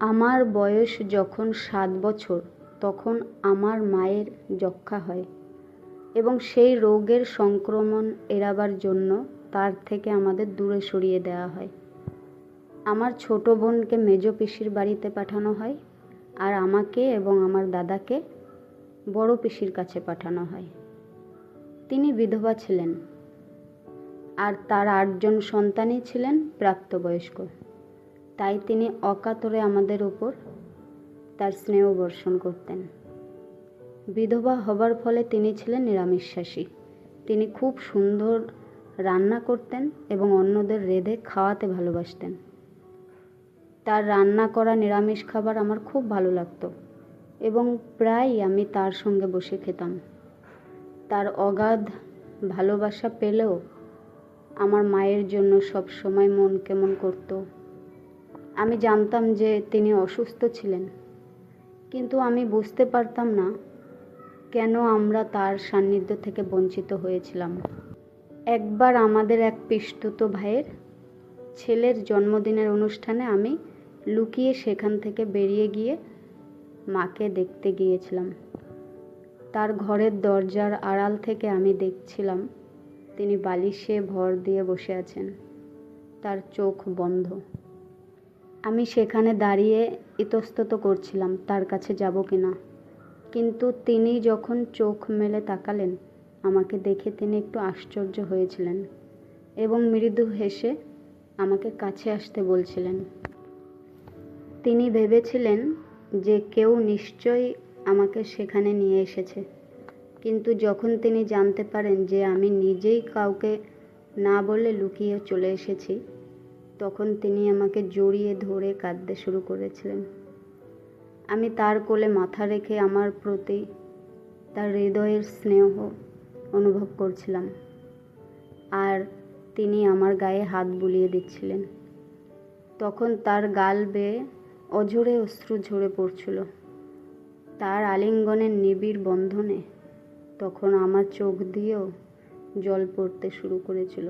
আমার বয়স যখন 7 বছর তখন আমার মায়ের যক্ষ্মা হয় এবং সেই রোগের সংক্রমণ এড়াবার জন্য তার থেকে আমাদের দূরে সরিয়ে দেওয়া হয়। আমার ছোট বোনকে মেজ পিসির বাড়িতে পাঠানো হয় আর আমাকে এবং আমার দাদাকে বড় পিসির কাছে পাঠানো হয়। তিনি বিধবা ছিলেন আর তার 8 জন সন্তানই ছিলেন প্রাপ্তবয়স্ক, তাই তিনি অকাতরে আমাদের উপর তার স্নেহ বর্ষণ করতেন। বিধবা হবার ফলে তিনি ছিলেন নিরামিষাশী। তিনি খুব সুন্দর রান্না করতেন এবং অন্যদের রেঁধে খাওয়াতে ভালোবাসতেন। তার রান্না করা নিরামিষ খাবার আমার খুব ভালো লাগতো এবং প্রায়ই আমি তার সঙ্গে বসে খেতাম। তার অগাধ ভালোবাসা পেলেও আমার মায়ের জন্য সব সময় মন কেমন করতো। আমি জানতাম যে তিনি অসুস্থ ছিলেন, কিন্তু আমি বুঝতে পারতাম না কেন আমরা তার সান্নিধ্য থেকে বঞ্চিত হয়েছিলাম। একবার আমাদের এক পিসতুত ভাইয়ের ছেলের জন্মদিনের অনুষ্ঠানে আমি লুকিয়ে সেখান থেকে বেরিয়ে গিয়ে মাকে দেখতে গিয়েছিলাম। তার ঘরের দরজার আড়াল থেকে আমি দেখছিলাম তিনি বালিশে ভর দিয়ে বসে আছেন, তার চোখ বন্ধ। আমি সেখানে দাঁড়িয়ে ইতস্তত করছিলাম তার কাছে যাব কিনা, কিন্তু তিনি যখন চোখ মেলে তাকালেন আমাকে দেখে তিনি একটু আশ্চর্য হয়েছিলেন এবং মৃদু হেসে আমাকে কাছে আসতে বলছিলেন। তিনি ভেবেছিলেন যে কেউ নিশ্চয়ই আমাকে সেখানে নিয়ে এসেছে, কিন্তু যখন তিনি জানতে পারেন যে আমি নিজেই কাউকে না বলে লুকিয়ে চলে এসেছি, তখন তিনি আমাকে জড়িয়ে ধরে কাঁদতে শুরু করেছিলেন। আমি তার কোলে মাথা রেখে আমার প্রতি তার হৃদয়ের স্নেহ অনুভব করছিলাম আর তিনি আমার গায়ে হাত বুলিয়ে দিচ্ছিলেন। তখন তার গাল বেয়ে অঝরে অশ্রু ঝরে পড়ছিল। তার আলিঙ্গনের নিবিড় বন্ধনে তখন আমার চোখ দিয়েও জল পড়তে শুরু করেছিল।